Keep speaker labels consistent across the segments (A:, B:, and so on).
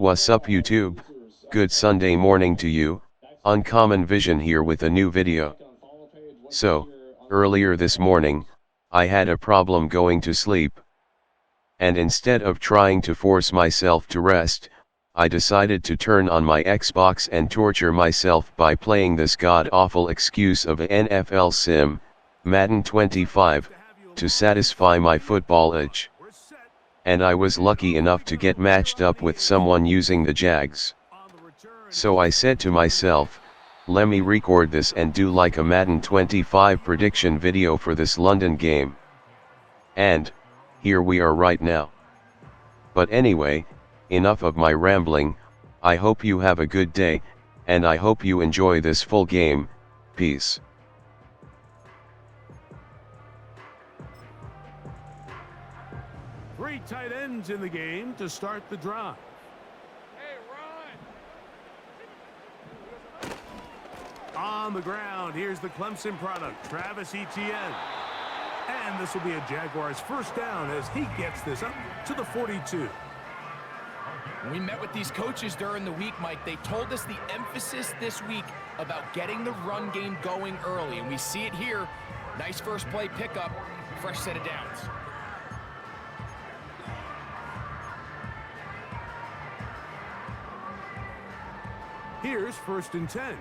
A: What's up YouTube? Good Sunday morning to you, UnCommonVision here with a new video. So, earlier this morning, I had a problem going to sleep. And instead of trying to force myself to rest, I decided to turn on my Xbox and torture myself by playing this god-awful excuse of a NFL sim, Madden 25, to satisfy my football itch. And I was lucky enough to get matched up with someone using the Jags. So I said to myself, let me record this and do like a Madden 25 prediction video for this London game. And, here we are right now. But anyway, enough of my rambling. I hope you have a good day, and I hope you enjoy this full game. Peace.
B: Three tight ends in the game to start the drive.
C: Hey, run!
B: On the ground, here's the Clemson product, Travis Etienne. And this will be a Jaguars first down as he gets this up to the 42.
D: We met with these coaches during the week, Mike. They told us the emphasis this week about getting the run game going early, and we see it here. Nice first play pickup, fresh set of downs.
B: Here's 1st and 10.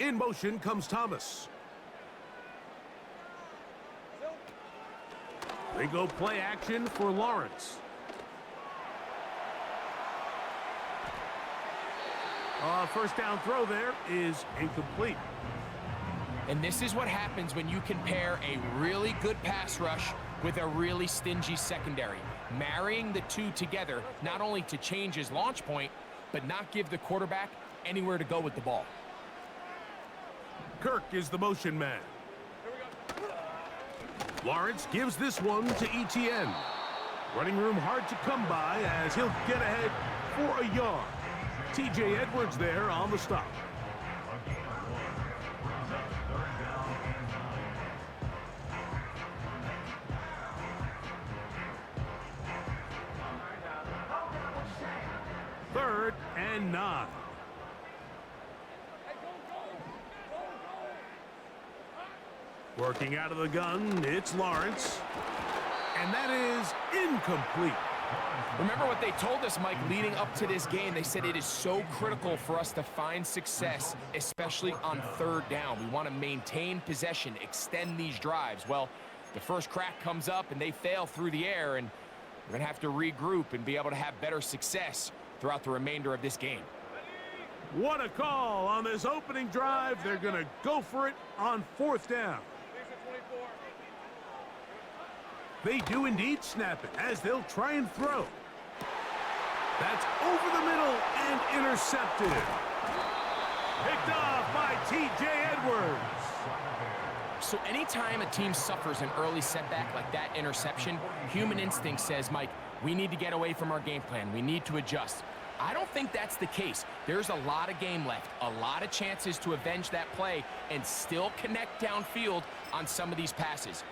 B: In motion comes Thomas. They go play action for Lawrence. First down throw there is incomplete.
D: And this is what happens when you can pair a really good pass rush with a really stingy secondary. Marrying the two together, not only to change his launch point, but not give the quarterback anywhere to go with the ball.
B: Kirk is the motion man. Lawrence gives this one to Etienne. Running room hard to come by as he'll get ahead for a yard. TJ Edwards there on the stop. Third and 9. Working out of the gun, it's Lawrence. And that is incomplete.
D: Remember what they told us, Mike, leading up to this game. They said it is so critical for us to find success, especially on 3rd down. We want to maintain possession, extend these drives. Well, the first crack comes up and they fail through the air, and we're going to have to regroup and be able to have better success throughout the remainder of this game.
B: What a call on this opening drive. They're going to go for it on 4th down. They do indeed snap it as they'll try and throw. That's over the middle and intercepted. Picked off by TJ Edwards.
D: So anytime a team suffers an early setback like that interception, human instinct says, Mike, we need to get away from our game plan. We need to adjust. I don't think that's the case. There's a lot of game left, a lot of chances to avenge that play and still connect downfield on some of these passes.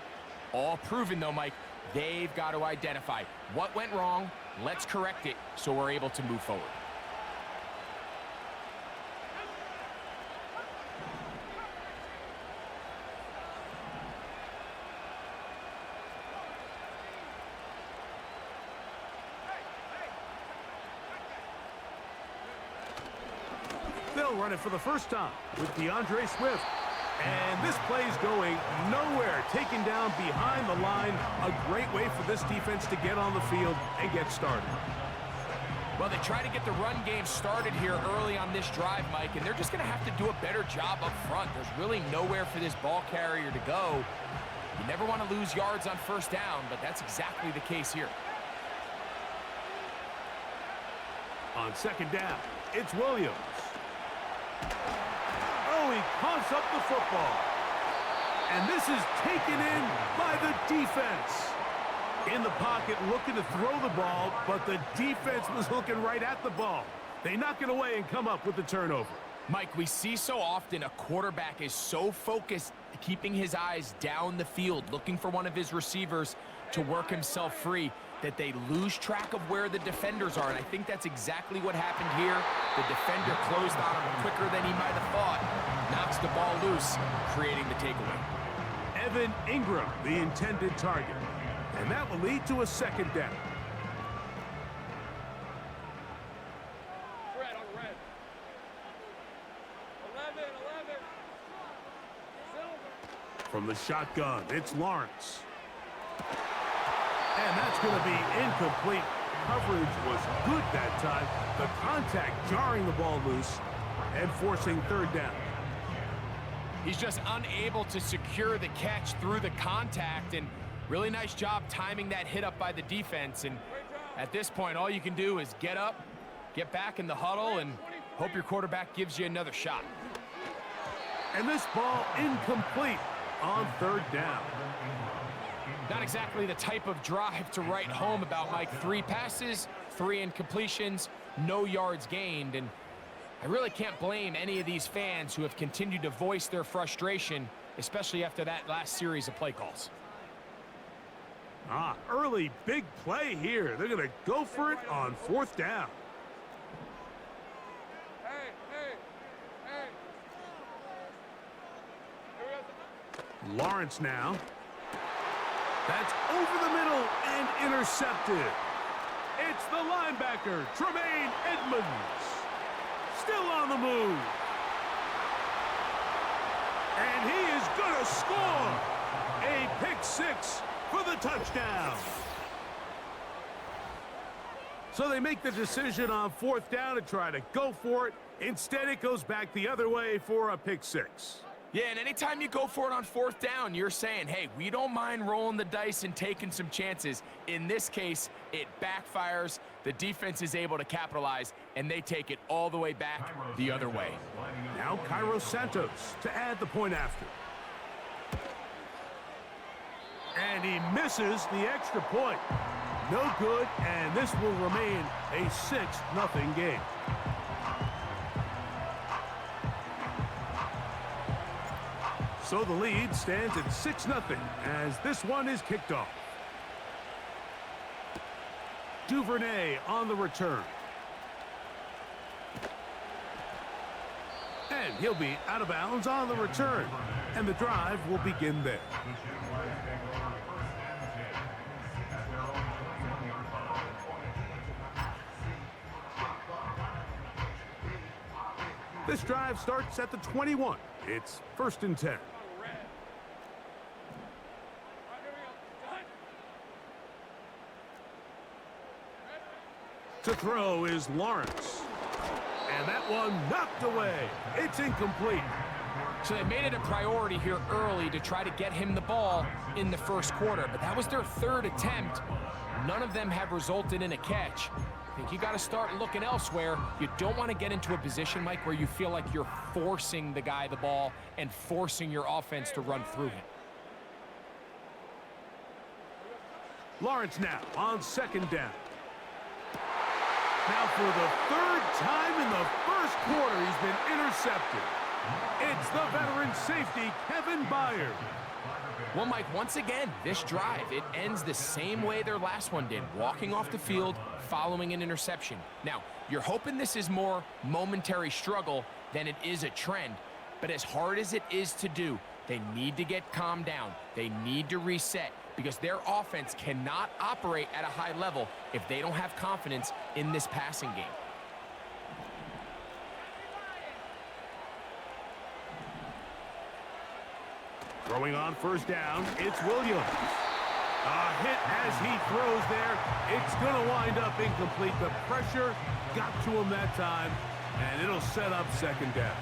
D: All proven, though, Mike, they've got to identify what went wrong, let's correct it so we're able to move forward.
B: They'll run it for the first time with DeAndre Swift. And this play's going nowhere, taken down behind the line. A great way for this defense to get on the field and get started.
D: Well, they try to get the run game started here early on this drive, Mike, and they're just going to have to do a better job up front. There's really nowhere for this ball carrier to go. You never want to lose yards on 1st down, but that's exactly the case here.
B: On 2nd down, it's Williams. Oh, he coughs up the football. And this is taken in by the defense. In the pocket looking to throw the ball, but the defense was looking right at the ball. They knock it away and come up with the turnover.
D: Mike, we see so often a quarterback is so focused keeping his eyes down the field, looking for one of his receivers, to work himself free that they lose track of where the defenders are, and I think that's exactly what happened here. The defender closed on him quicker than he might have thought, knocks the ball loose, creating the takeaway.
B: Evan Ingram, the intended target, and that will lead to a second down.
C: Red on red. 11, 11. Silver.
B: From the shotgun, it's Lawrence. And that's going to be incomplete. Coverage was good that time. The contact jarring the ball loose and forcing third down.
D: He's just unable to secure the catch through the contact, and really nice job timing that hit up by the defense. And at this point, all you can do is get up, get back in the huddle, and hope your quarterback gives you another shot.
B: And this ball incomplete on third down.
D: Not exactly the type of drive to write home about, Mike. 3 passes, 3 incompletions, no yards gained. And I really can't blame any of these fans who have continued to voice their frustration, especially after that last series of play calls.
B: Early big play here. They're going to go for it on fourth down.
C: Hey, hey, hey. Here we go.
B: Lawrence now. That's over the middle and intercepted. It's the linebacker, Tremaine Edmonds. Still on the move. And he is going to score. A pick 6 for the touchdown. So they make the decision on fourth down to try to go for it. Instead, it goes back the other way for a pick 6.
D: Yeah, and anytime you go for it on fourth down, you're saying, hey, we don't mind rolling the dice and taking some chances. In this case, it backfires. The defense is able to capitalize, and they take it all the way back the other way.
B: Now Cairo Santos to add the point after. And he misses the extra point. No good, and this will remain a 6-0 game. So the lead stands at 6-0 as this one is kicked off. Duvernay on the return. And he'll be out of bounds on the return. And the drive will begin there. This drive starts at the 21. It's 1st and 10. To throw is Lawrence. And that one knocked away. It's incomplete.
D: So they made it a priority here early to try to get him the ball in the first quarter, but that was their 3rd attempt. None of them have resulted in a catch. I think you got to start looking elsewhere. You don't want to get into a position, Mike, where you feel like you're forcing the guy the ball and forcing your offense to run through him.
B: Lawrence now on 2nd down. Now for the 3rd time in the first quarter, he's been intercepted. It's the veteran safety, Kevin Byard.
D: Well, Mike, once again, this drive, it ends the same way their last one did, walking off the field, following an interception. Now, you're hoping this is more momentary struggle than it is a trend, but as hard as it is to do, they need to get calmed down. They need to reset because their offense cannot operate at a high level if they don't have confidence in this passing game.
B: Throwing on 1st down, it's Williams. A hit as he throws there. It's going to wind up incomplete. The pressure got to him that time, and it'll set up 2nd down.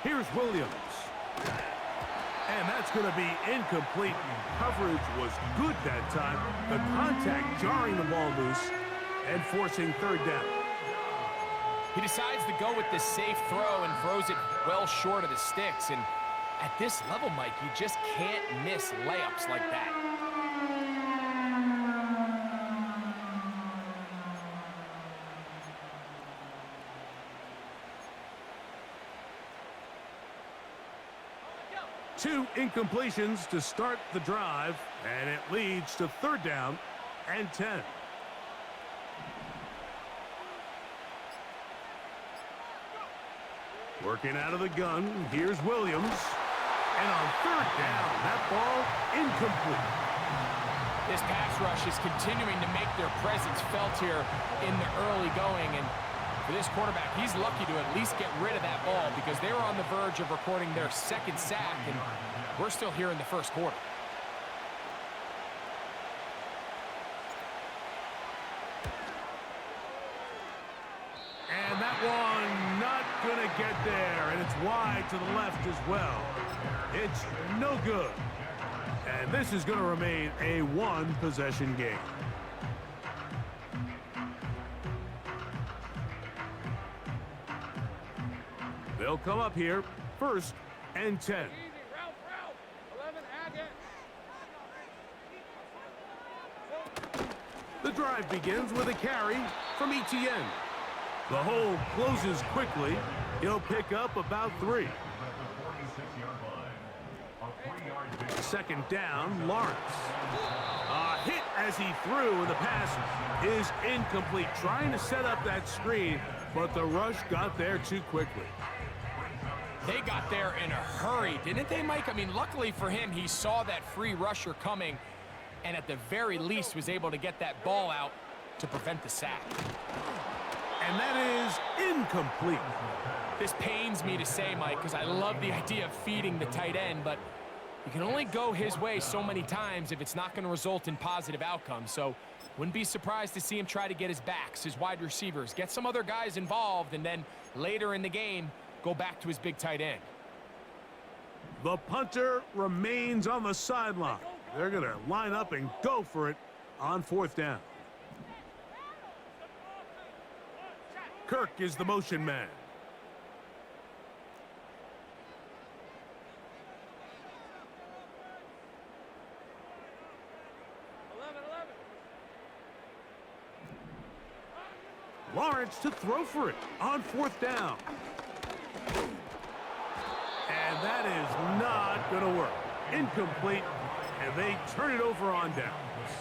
B: Here's Williams. And that's going to be incomplete. Coverage was good that time. The contact jarring the ball loose and forcing 3rd down.
D: He decides to go with the safe throw and throws it well short of the sticks. And at this level, Mike, you just can't miss layups like that.
B: 2 incompletions to start the drive, and it leads to 3rd down and 10. Working out of the gun, here's Williams. And on 3rd down, that ball incomplete.
D: This pass rush is continuing to make their presence felt here in the early going. And for this quarterback, he's lucky to at least get rid of that ball because they were on the verge of recording their 2nd sack, and we're still here in the 1st quarter.
B: And that one not going to get there, and it's wide to the left as well. It's no good. And this is going to remain a 1-possession game. They'll come up here, 1st and 10.
C: Easy, route. 11, Haggett.
B: The drive begins with a carry from Etienne. The hole closes quickly. He'll pick up about 3. 2nd down, Lawrence. A hit as he threw, and the pass is incomplete. Trying to set up that screen, but the rush got there too quickly.
D: They got there in a hurry, didn't they, Mike? I mean, luckily for him, he saw that free rusher coming, and at the very least was able to get that ball out to prevent the sack.
B: And that is incomplete.
D: This pains me to say, Mike, because I love the idea of feeding the tight end, but you can only go his way so many times if it's not going to result in positive outcomes. So wouldn't be surprised to see him try to get his backs, his wide receivers, get some other guys involved, and then later in the game, go back to his big tight end.
B: The punter remains on the sideline. They're going to line up and go for it on 4th down. Kirk is the motion man. Lawrence to throw for it on 4th down. And that is not going to work. Incomplete, and they turn it over on downs.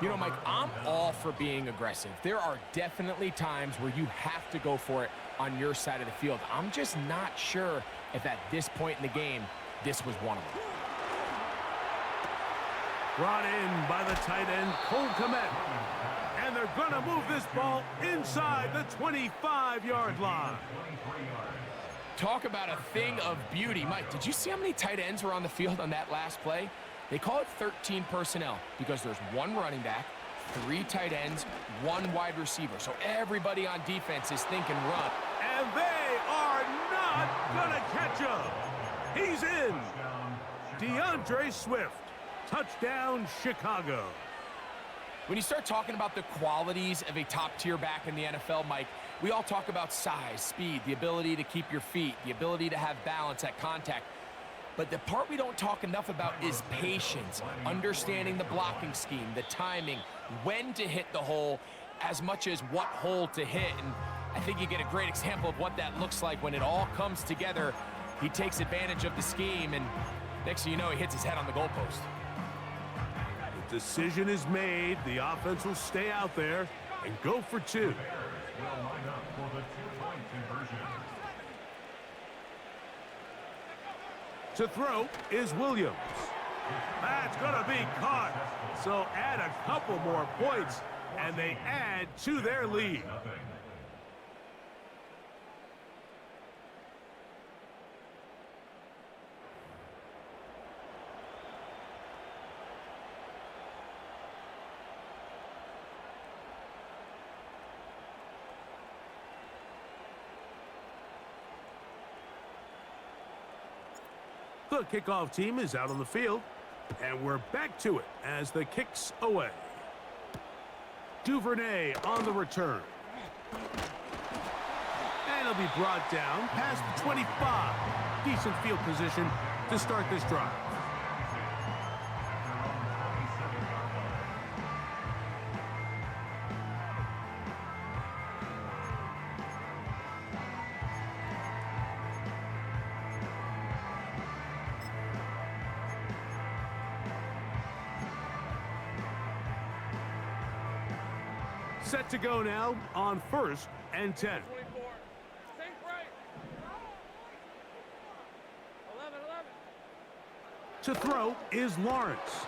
D: You know, Mike, I'm all for being aggressive. There are definitely times where you have to go for it on your side of the field. I'm just not sure if at this point in the game, this was one of them.
B: Brought in by the tight end, Cole Kmet. And they're going to move this ball inside the 25-yard line.
D: Talk about a thing of beauty. Mike, did you see how many tight ends were on the field on that last play? They call it 13 personnel because there's 1 running back, 3 tight ends, 1 wide receiver. So everybody on defense is thinking run.
B: And they are not going to catch him. He's in. DeAndre Swift. Touchdown, Chicago.
D: When you start talking about the qualities of a top-tier back in the NFL, Mike, we all talk about size, speed, the ability to keep your feet, the ability to have balance at contact. But the part we don't talk enough about is patience, understanding the blocking scheme, the timing, when to hit the hole, as much as what hole to hit. And I think you get a great example of what that looks like when it all comes together. He takes advantage of the scheme, and next thing you know, he hits his head on the goalpost.
B: The decision is made. The offense will stay out there and go for 2. To throw is Williams. That's going to be caught. So add a couple more points, and they add to their lead. The kickoff team is out on the field, and we're back to it as the kick's away. Duvernay on the return. And he'll be brought down past the 25. Decent field position to start this drive. Set to go now on 1st and 10.
C: 24. Think right. 11, 11.
B: To throw is Lawrence.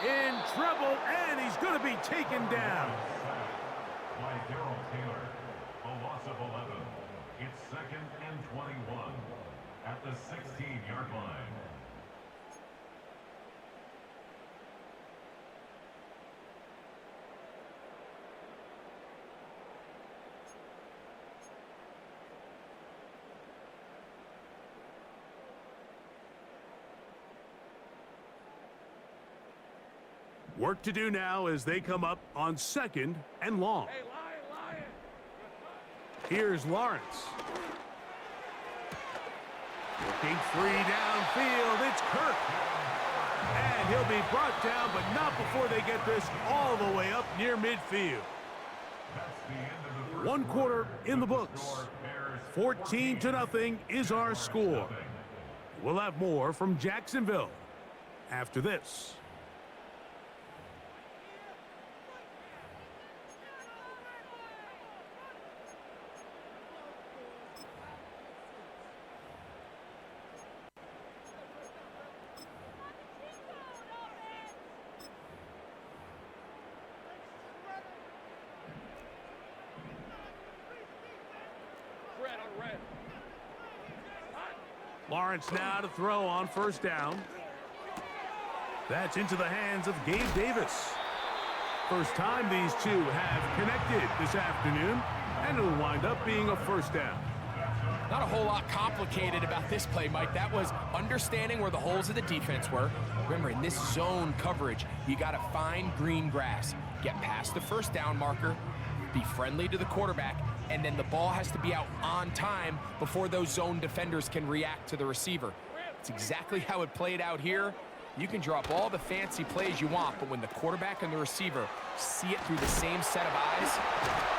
B: In trouble, and he's going to be taken down.
E: A loss of 11. It's 2nd and 21 at the 16-yard line.
B: Work to do now as they come up on 2nd and long.
C: Hey, Lion.
B: Here's Lawrence. Looking free downfield, it's Kirk. And he'll be brought down, but not before they get this all the way up near midfield. 1 quarter in the books. 14-0 is our score. We'll have more from Jacksonville after this.
C: Red on red.
B: Lawrence now to throw on 1st down. That's into the hands of Gabe Davis. First time these two have connected this afternoon, and it'll wind up being a 1st down.
D: Not a whole lot complicated about this play, Mike. That was understanding where the holes of the defense were. Remember, in this zone coverage, you got to find green grass, get past the 1st down marker, be friendly to the quarterback, and then the ball has to be out on time before those zone defenders can react to the receiver. It's exactly how it played out here. You can draw up all the fancy plays you want, but when the quarterback and the receiver see it through the same set of eyes,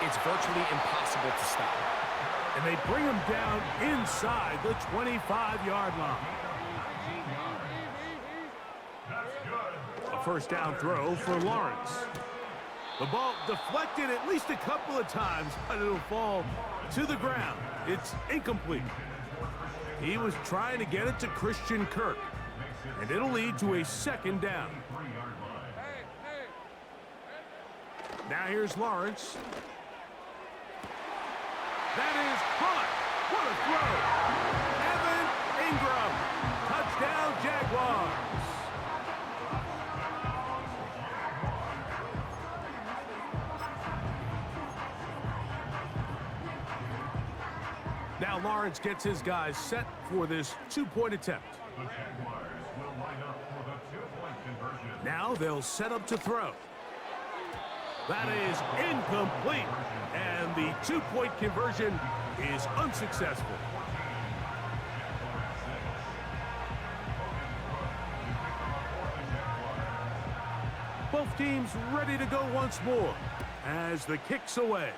D: it's virtually impossible to stop.
B: And they bring him down inside the 25-yard line. A 1st down throw for Lawrence. The ball deflected at least a couple of times, but it'll fall to the ground. It's incomplete. He was trying to get it to Christian Kirk, and it'll lead to a 2nd down. Now here's Lawrence. That is caught. What a throw. Evan Ingram. Touchdown, Jaguars. Now Lawrence gets his guys set for this 2-point attempt.
E: The Jaguars will line up for the 2-point conversion.
B: Now they'll set up to throw. That is incomplete, and the 2-point conversion is unsuccessful. Both teams ready to go once more as the kick's away.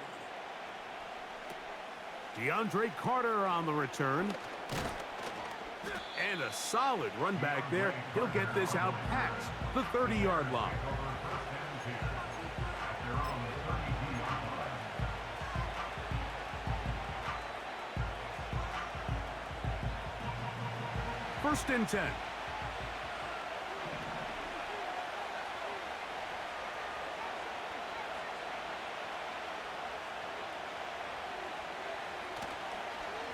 B: DeAndre Carter on the return. And a solid run back there. He'll get this out past the 30-yard line. First and 10.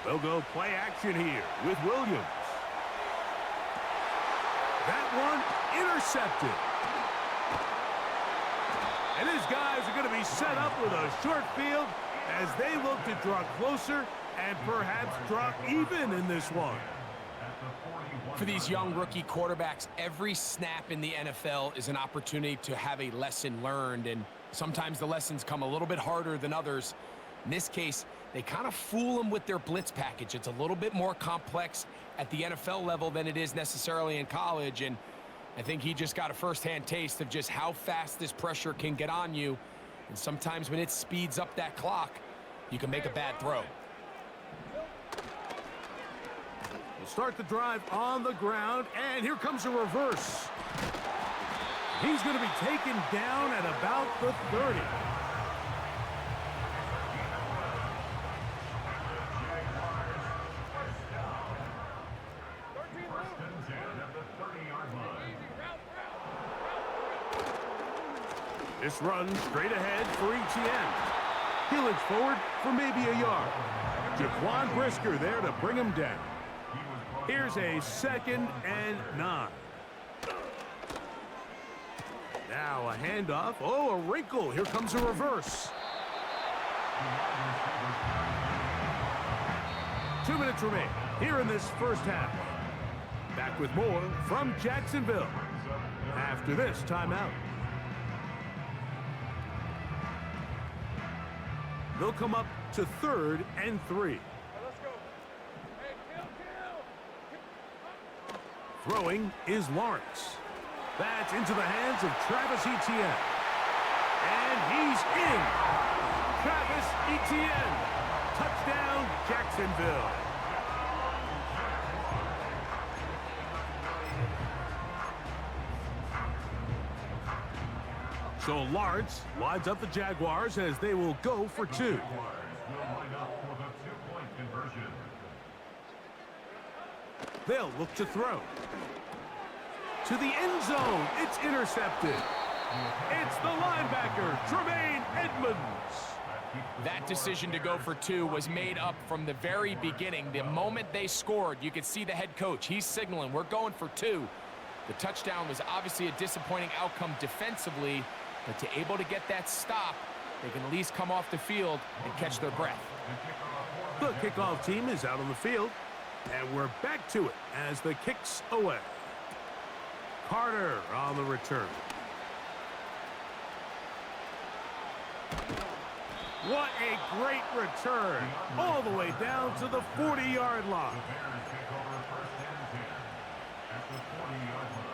B: They'll go play action here with Williams. That one intercepted. And his guys are going to be set up with a short field as they look to draw closer and perhaps draw even in this one.
D: For these young rookie quarterbacks, every snap in the NFL is an opportunity to have a lesson learned, and sometimes the lessons come a little bit harder than others. In this case, they kind of fool them with their blitz package. It's a little bit more complex at the NFL level than it is necessarily in college, and I think he just got a first-hand taste of just how fast this pressure can get on you, and sometimes when it speeds up that clock, you can make a bad throw.
B: We'll start the drive on the ground, and here comes a reverse. He's going to be taken down at about the 30. This run straight ahead for Etienne. He'll inch forward for maybe a yard. Jaquan Brisker there to bring him down. Here's a 2nd and 9. Now a handoff. Oh, a wrinkle. Here comes a reverse. 2 minutes remain here in this first half. Back with more from Jacksonville after this timeout. They'll come up to 3rd and 3.
C: Let's go. Hey, kill.
B: Throwing is Lawrence. That's into the hands of Travis Etienne. And he's in. Travis Etienne. Touchdown, Jacksonville. So Lawrence lines up the Jaguars as they will go for 2.
E: Jaguars will line up for the 2-point conversion.
B: They'll look to throw. To the end zone. It's intercepted. It's the linebacker, Tremaine Edmonds.
D: That decision to go for 2 was made up from the very beginning. The moment they scored, you could see the head coach. He's signaling, we're going for 2. The touchdown was obviously a disappointing outcome defensively, but to able to get that stop, they can at least come off the field and catch their breath.
B: The kickoff team is out on the field, and we're back to it as the kick's away. Carter on the return. What a great return, all the way down to the 40-yard line.
E: Bears take over 1st and 10 at the 40-yard line.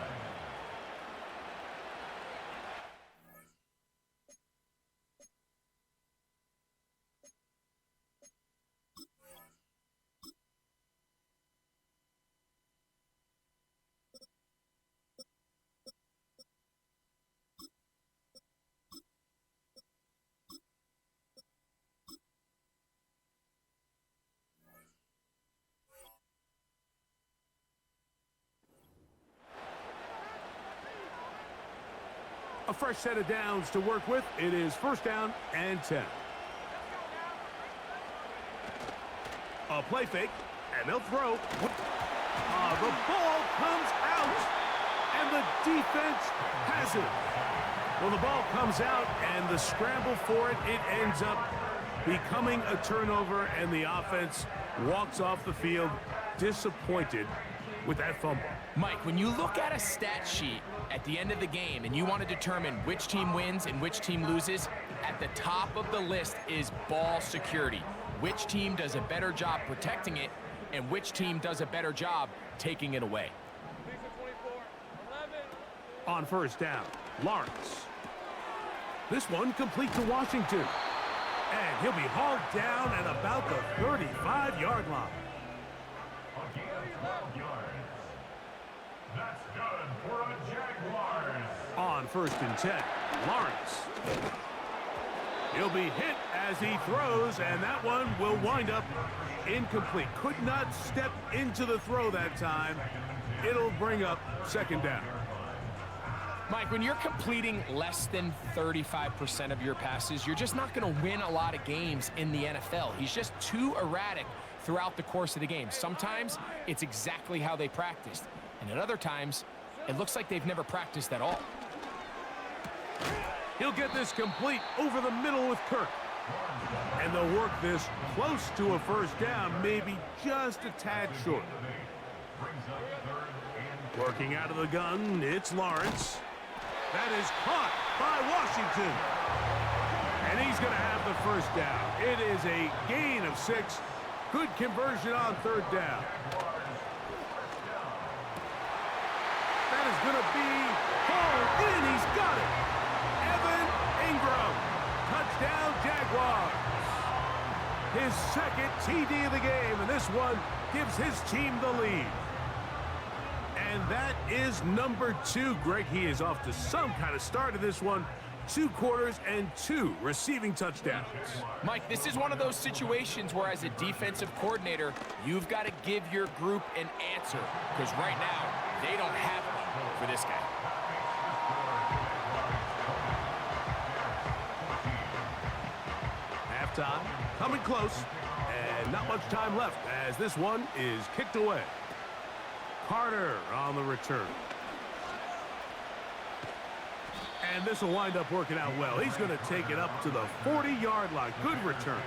B: A fresh set of downs to work with. It is 1st down and 10. A play fake, and they'll throw. The ball comes out, and the defense has it. Well, the ball comes out, and the scramble for it ends up becoming a turnover, and the offense walks off the field disappointed with that fumble.
D: Mike, when you look at a stat sheet at the end of the game and you want to determine which team wins and which team loses, at the top of the list is ball security. Which team does a better job protecting it and which team does a better job taking it away.
C: 24, 11.
B: On 1st down, Lawrence. This one complete to Washington. And he'll be hauled down at about the 35-yard line.
E: Again, 12 yards. That's good for a Jaguars.
B: On 1st and 10, Lawrence. He'll be hit as he throws, and that one will wind up incomplete. Could not step into the throw that time. It'll bring up 2nd down.
D: Mike, when you're completing less than 35% of your passes, you're just not going to win a lot of games in the NFL. He's just too erratic throughout the course of the game. Sometimes it's exactly how they practiced, and at other times it looks like they've never practiced at all.
B: He'll get this complete over the middle with Kirk. And they'll work this close to a 1st down, maybe just a tad short. Working out of the gun, it's Lawrence. That is caught by Washington. And he's going to have the 1st down. It is a gain of 6. Good conversion on 3rd down. That is going to be hauled in. He's got it. Evan Ingram. Touchdown, Jaguars. His 2nd TD of the game, and this one gives his team the lead. And that is number 2. Greg, he is off to some kind of start in this one. 2 quarters and 2 receiving touchdowns.
D: Mike, this is one of those situations where as a defensive coordinator, you've got to give your group an answer, because right now, they don't have one for this guy.
B: time. Coming close. And not much time left as this one is kicked away. Carter on the return. And this will wind up working out well. He's going to take it up to the 40-yard line. Good return.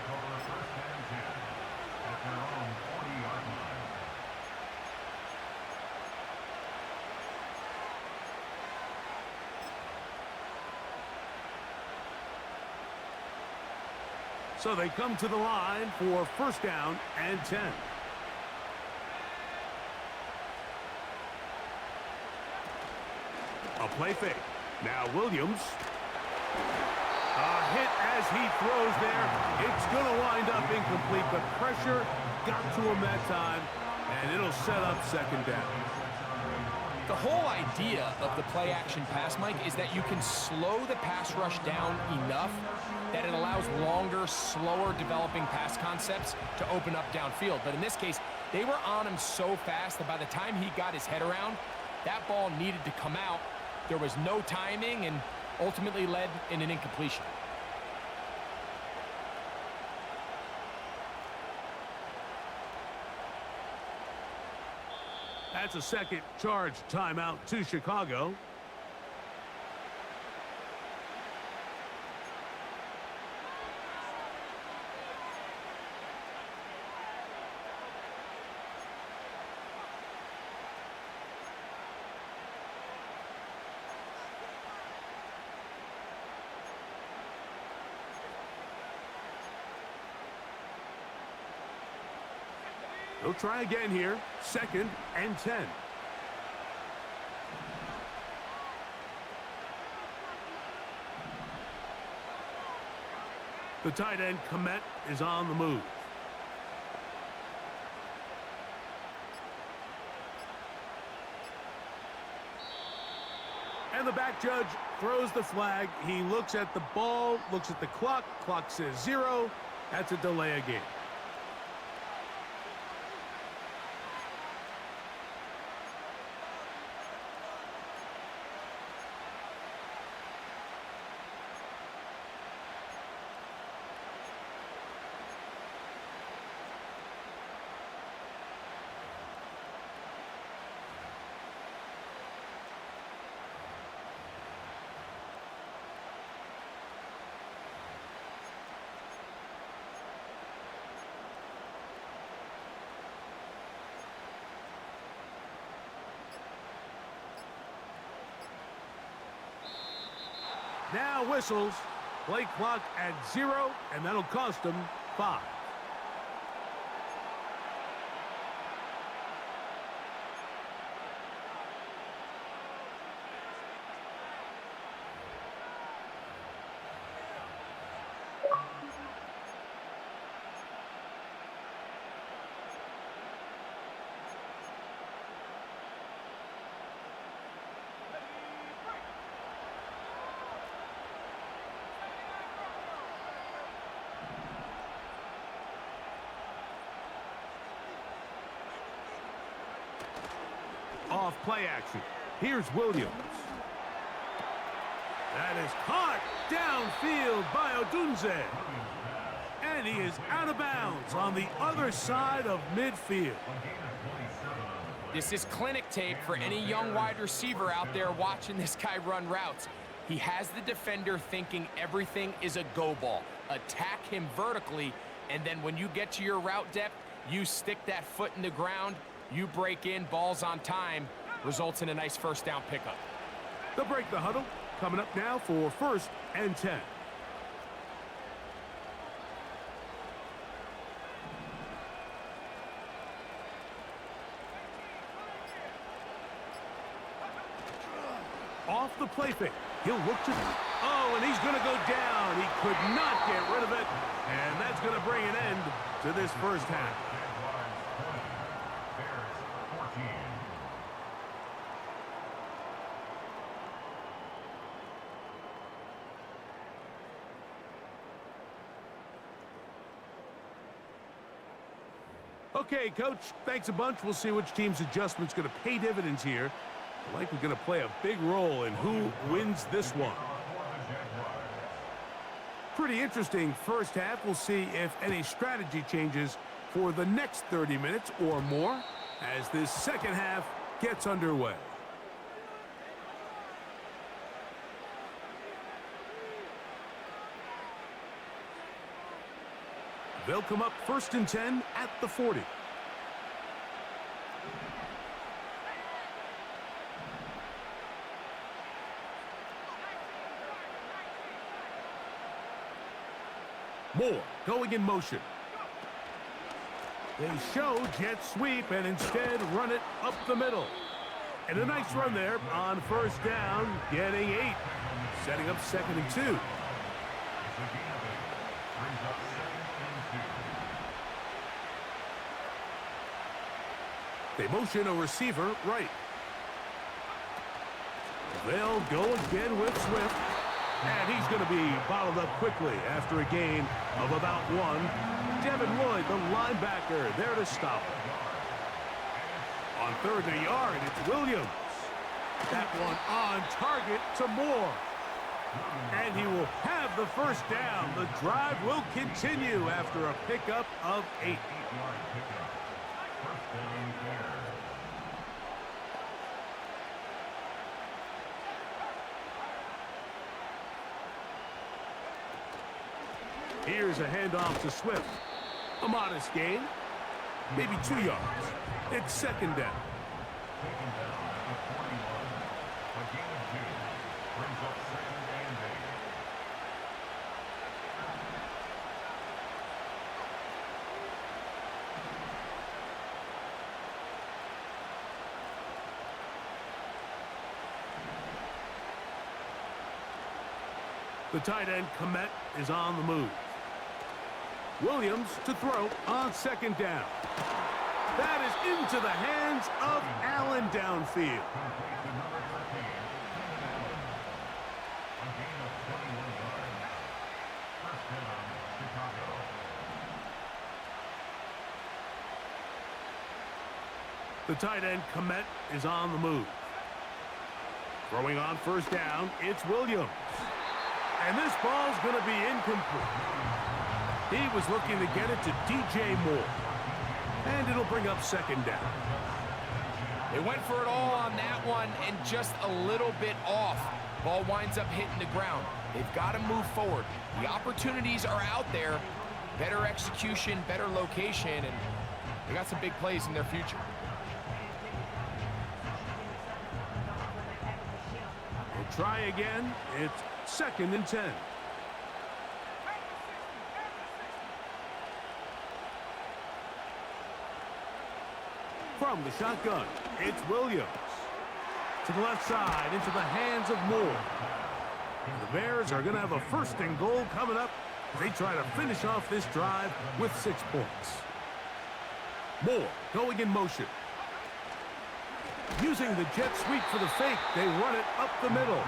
B: So they come to the line for first down and 10. A play fake. Now Williams. A hit as he throws there. It's going to wind up incomplete. The pressure got to him that time, and it'll set up second down.
D: The whole idea of the play-action pass, Mike, is that you can slow the pass rush down enough that it allows longer, slower developing pass concepts to open up downfield. But in this case, they were on him so fast that by the time he got his head around, that ball needed to come out. There was no timing and ultimately led in an incompletion.
B: That's a second charge timeout to Chicago. They'll try again here. Second and 10. The tight end, Komet, is on the move. And the back judge throws the flag. He looks at the ball, looks at the clock. Clock says 0. That's a delay of game. Now whistles. Play clock at 0, and that'll cost them 5. Off play action. Here's Williams. That is caught downfield by Odunze. And he is out of bounds on the other side of midfield.
D: This is clinic tape for any young wide receiver out there watching this guy run routes. He has the defender thinking everything is a go ball. Attack him vertically, and then when you get to your route depth, you stick that foot in the ground, you break in, balls on time, results in a nice first down pickup.
B: They'll break the huddle. Coming up now for first and 10. Off the play fake. He'll look to... Oh, and he's going to go down. He could not get rid of it. And that's going to bring an end to this first half. Okay, Coach, thanks a bunch. We'll see which team's adjustment's going to pay dividends here. Likely going to play a big role in who wins this one. Pretty interesting first half. We'll see if any strategy changes for the next 30 minutes or more as this second half gets underway. They'll come up 1st and 10 at the 40. Moore going in motion. They show jet sweep and instead run it up the middle. And a nice run there on 1st down, getting 8. Setting up 2nd and 2. They motion a receiver right. They'll go again with Swift. And he's going to be bottled up quickly after a gain of about 1. Devin Lloyd, the linebacker, there to stop. On 3rd and a yard, it's Williams. That one on target to Moore. And he will have the 1st down. The drive will continue after a pickup of 8. Here's a handoff to Swift. A modest gain, maybe 2 yards. It's 2nd down. The tight end, Komet, is on the move. Williams to throw on 2nd down. That is into the hands of Allen downfield. The tight end, Komet, is on the move. Throwing on 1st down, it's Williams. And this ball's going to be incomplete. He was looking to get it to DJ Moore. And it'll bring up 2nd down.
D: They went for it all on that one and just a little bit off. Ball winds up hitting the ground. They've got to move forward. The opportunities are out there. Better execution, better location, and they got some big plays in their future.
B: We'll try again. It's 2nd and 10. From the shotgun, it's Williams. To the left side, into the hands of Moore. The Bears are going to have a 1st and goal coming up. They try to finish off this drive with 6 points. Moore going in motion. Using the jet sweep for the fake, they run it up the middle.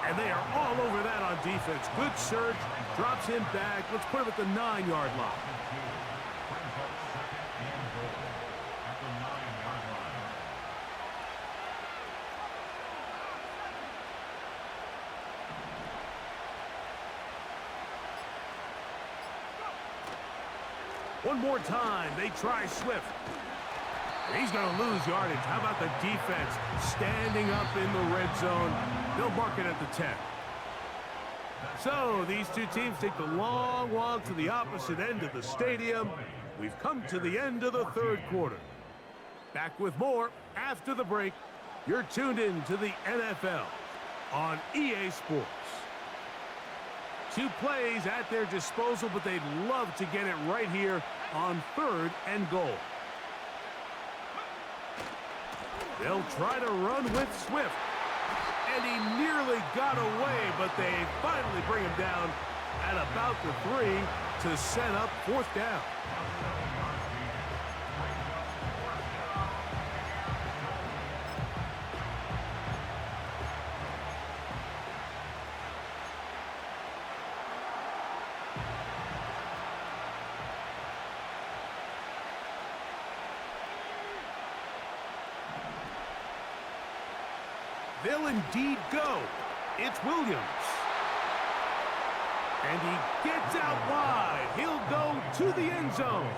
B: And they are all over that on defense. Good surge, drops him back. Let's put him at the 9-yard line. One more time, they try Swift. He's going to lose yardage. How about the defense standing up in the red zone? They'll mark it at the 10. So these two teams take the long walk to the opposite end of the stadium. We've come to the end of the 3rd quarter. Back with more after the break. You're tuned in to the NFL on EA Sports. 2 plays at their disposal, but they'd love to get it right here on 3rd and goal. They'll try to run with Swift. And he nearly got away, but they finally bring him down at about the 3 to set up 4th down. They'll indeed go. It's Williams. And he gets out wide. He'll go to the end zone.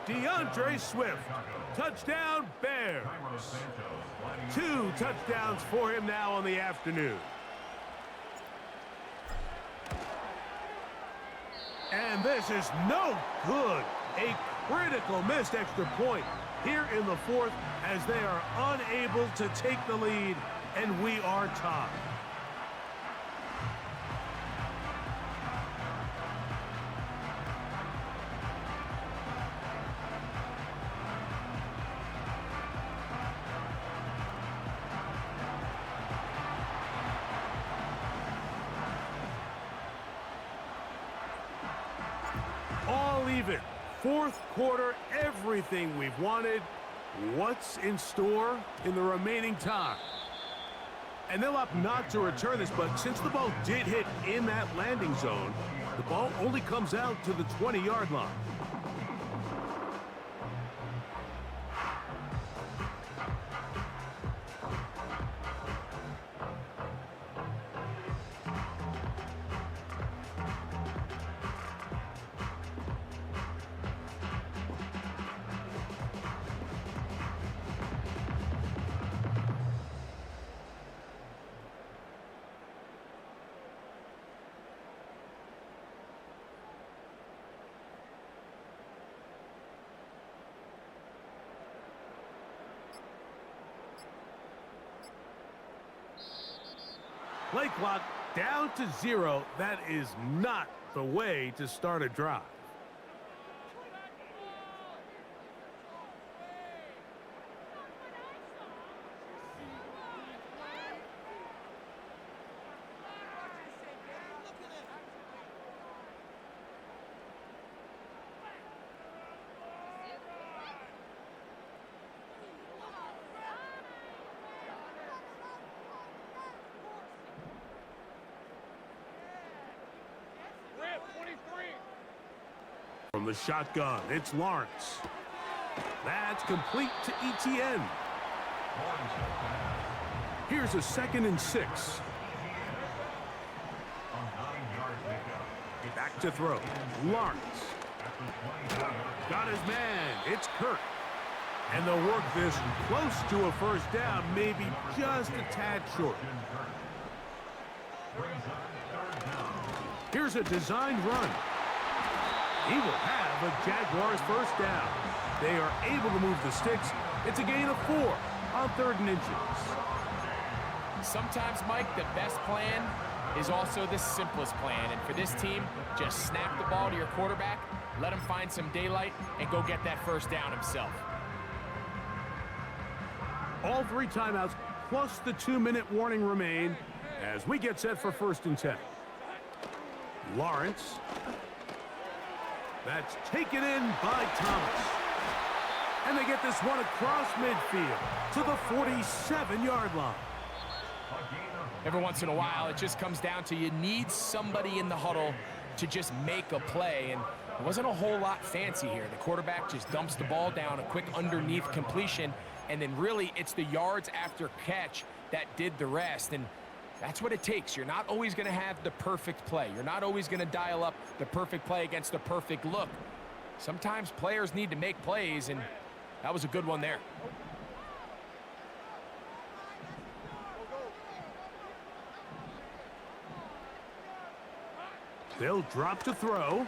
B: DeAndre Swift. Touchdown, Bears. 2 touchdowns for him now on the afternoon. And this is no good. A critical missed extra point here in the 4th as they are unable to take the lead, and we are tied. All even. 4th quarter, everything we've wanted. What's in store in the remaining time? And they'll opt not to return this, but since the ball did hit in that landing zone, the ball only comes out to the 20-yard line. Play clock down to 0. That is not the way to start a drive. From the shotgun, it's Lawrence. That's complete to ETN. Here's a 2nd and 6. Back to throw. Lawrence. Got his man. It's Kirk. And they'll work this close to a first down, maybe just a tad short. Here's a designed run. He will have a Jaguars first down. They are able to move the sticks. It's a gain of 4 on 3rd and inches.
D: Sometimes, Mike, the best plan is also the simplest plan. And for this team, just snap the ball to your quarterback, let him find some daylight, and go get that first down himself.
B: All 3 timeouts plus the 2-minute warning remain as we get set for 1st and 10. Lawrence. That's taken in by Thomas. And they get this one across midfield to the 47-yard line.
D: Every once in a while, it just comes down to you need somebody in the huddle to just make a play. And it wasn't a whole lot fancy here. The quarterback just dumps the ball down, a quick underneath completion, and then really it's the yards after catch that did the rest. And that's what it takes. You're not always going to have the perfect play. You're not always going to dial up the perfect play against the perfect look. Sometimes players need to make plays, and that was a good one there.
B: They'll drop to throw.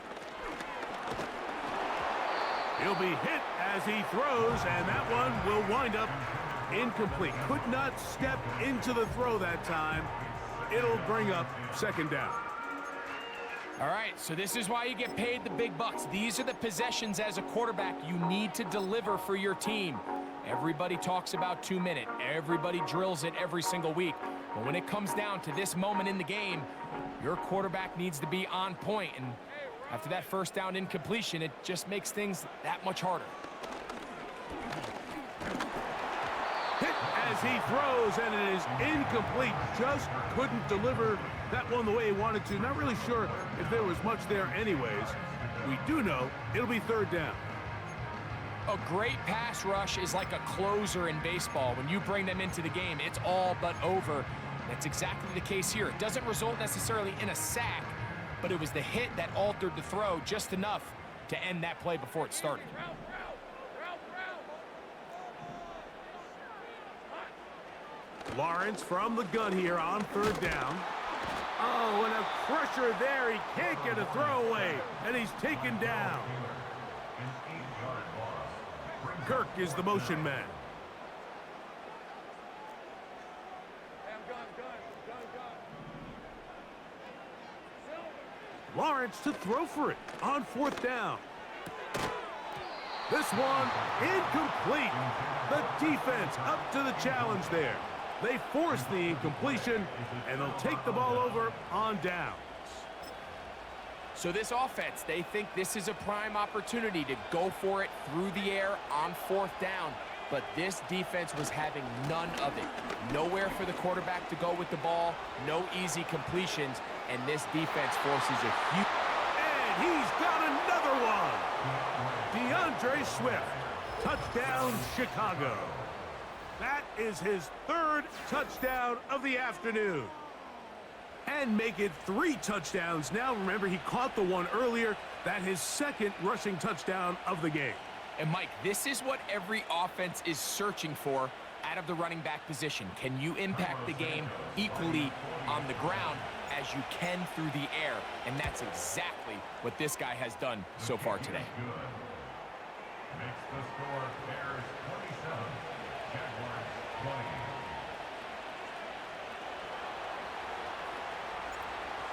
B: He'll be hit as he throws, and that one will wind up incomplete. Could not step into the throw that time. It'll bring up 2nd down.
D: All right, so this is why you get paid the big bucks. These are the possessions as a quarterback you need to deliver for your team. Everybody talks about 2-minute. Everybody drills it every single week. But when it comes down to this moment in the game, your quarterback needs to be on point. And after that first down incompletion, it just makes things that much harder.
B: Hit as he throws, and it is incomplete. Just couldn't deliver that one the way he wanted to. Not really sure if there was much there anyways. We do know it'll be 3rd down.
D: A great pass rush is like a closer in baseball. When you bring them into the game, it's all but over. That's exactly the case here. It doesn't result necessarily in a sack, but it was the hit that altered the throw just enough to end that play before it started.
B: Lawrence from the gun here on third down. Oh, and a pressure there. He can't get a throwaway, and he's taken down. Kirk is the motion man. Lawrence to throw for it on fourth down. This one incomplete. The defense up to the challenge there. They force the incompletion, and they'll take the ball over on downs.
D: So this offense, they think this is a prime opportunity to go for it through the air on fourth down. But this defense was having none of it. Nowhere for the quarterback to go with the ball, no easy completions, and this defense forces a huge...
B: And he's got another one! DeAndre Swift, touchdown Chicago. That is his third touchdown of the afternoon. And make it 3 touchdowns now. Remember, he caught the one earlier. That his second rushing touchdown of the game.
D: And Mike, this is what every offense is searching for out of the running back position. Can you impact the game equally on the ground as you can through the air? And that's exactly what this guy has done so far today.
E: Makes the score Bears 27, Jaguars 20.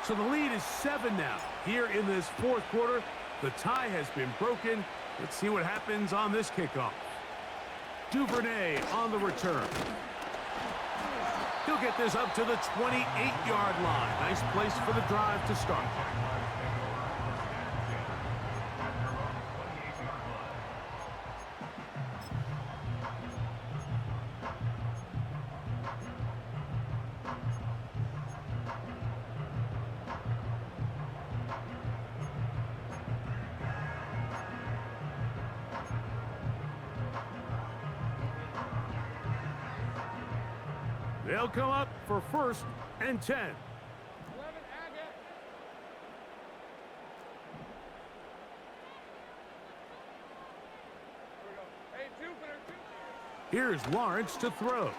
B: So the lead is 7 now. Here in this fourth quarter, the tie has been broken. Let's see what happens on this kickoff. Duvernay on the return. He'll get this up to the 28-yard line. Nice place for the drive to start. They'll come up for 1st and 10.
C: 11, Agate. Here we go. Hey, Jupiter.
B: Here's Lawrence to throw.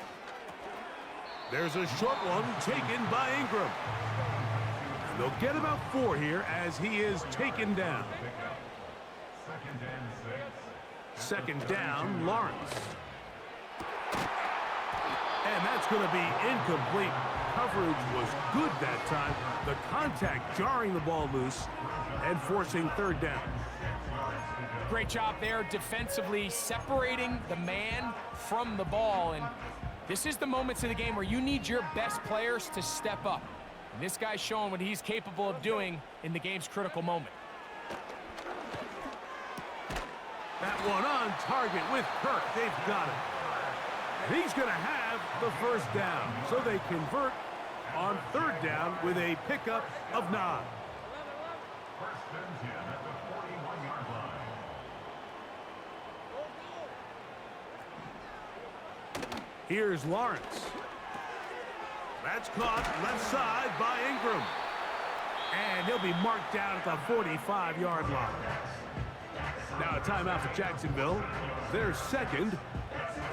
B: There's a short one taken by Ingram. And they'll get about 4 here as he is taken down. 2nd down, Lawrence. And that's going to be incomplete. Coverage was good that time. The contact jarring the ball loose and forcing 3rd down.
D: Great job there defensively, separating the man from the ball. And this is the moments of the game where you need your best players to step up. And this guy's showing what he's capable of doing in the game's critical moment.
B: That one on target with Kirk. They've got it. And he's going to have the 1st down. So they convert on 3rd down with a pickup of 9.
E: 1st and 10 at the 41-yard line.
B: Here's Lawrence. That's caught left side by Ingram. And he'll be marked down at the 45-yard line. Now a timeout for Jacksonville. Their 2nd.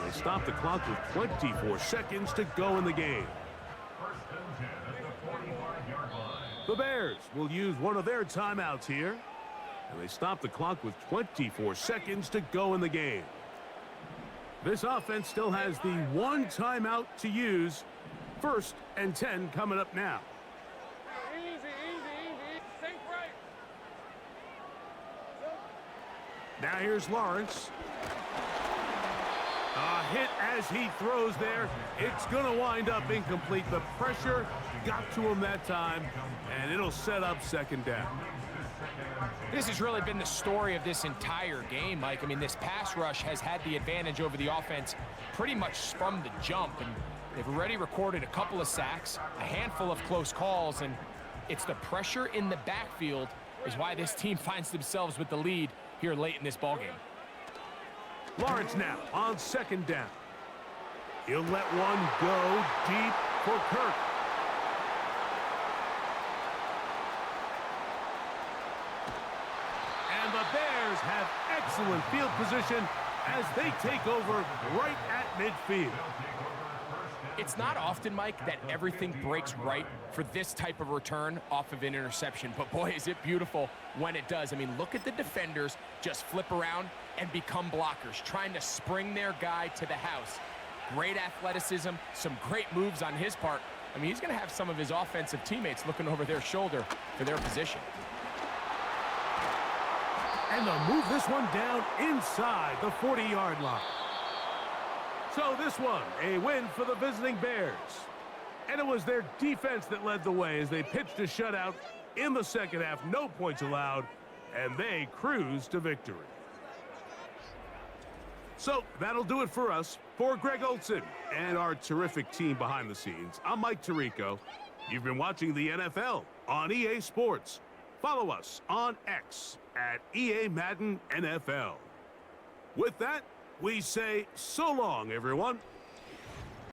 B: They stop the clock with 24 seconds to go in the game.
E: 1st and 10 at the 45-yard line.
B: The Bears will use one of their timeouts here. And they stop the clock with 24 seconds to go in the game. This offense still has the 1 timeout to use. 1st and 10 coming up now.
C: Easy. Think right.
B: Now here's Lawrence. A hit as he throws there. It's going to wind up incomplete. The pressure got to him that time, and it'll set up 2nd down.
D: This has really been the story of this entire game, Mike. I mean, this pass rush has had the advantage over the offense pretty much from the jump, and they've already recorded a couple of sacks, a handful of close calls, and it's the pressure in the backfield is why this team finds themselves with the lead here late in this ballgame.
B: Lawrence now on 2nd down. He'll let one go deep for Kirk. excellent field position as they take over right at midfield.
D: It's not often, Mike, that everything breaks right for this type of return off of an interception, but boy, is it beautiful when it does. I mean, look at the defenders just flip around and become blockers, trying to spring their guy to the house. Great athleticism, some great moves on his part. I mean, he's going to have some of his offensive teammates looking over their shoulder for their position.
B: And they'll move this one down inside the 40-yard line. So this one, a win for the visiting Bears. And it was their defense that led the way as they pitched a shutout in the second half. No points allowed, and they cruised to victory. So that'll do it for us. For Greg Olson and our terrific team behind the scenes, I'm Mike Tirico. You've been watching the NFL on EA Sports. Follow us on X at EA Madden NFL. With that, we say so long, everyone.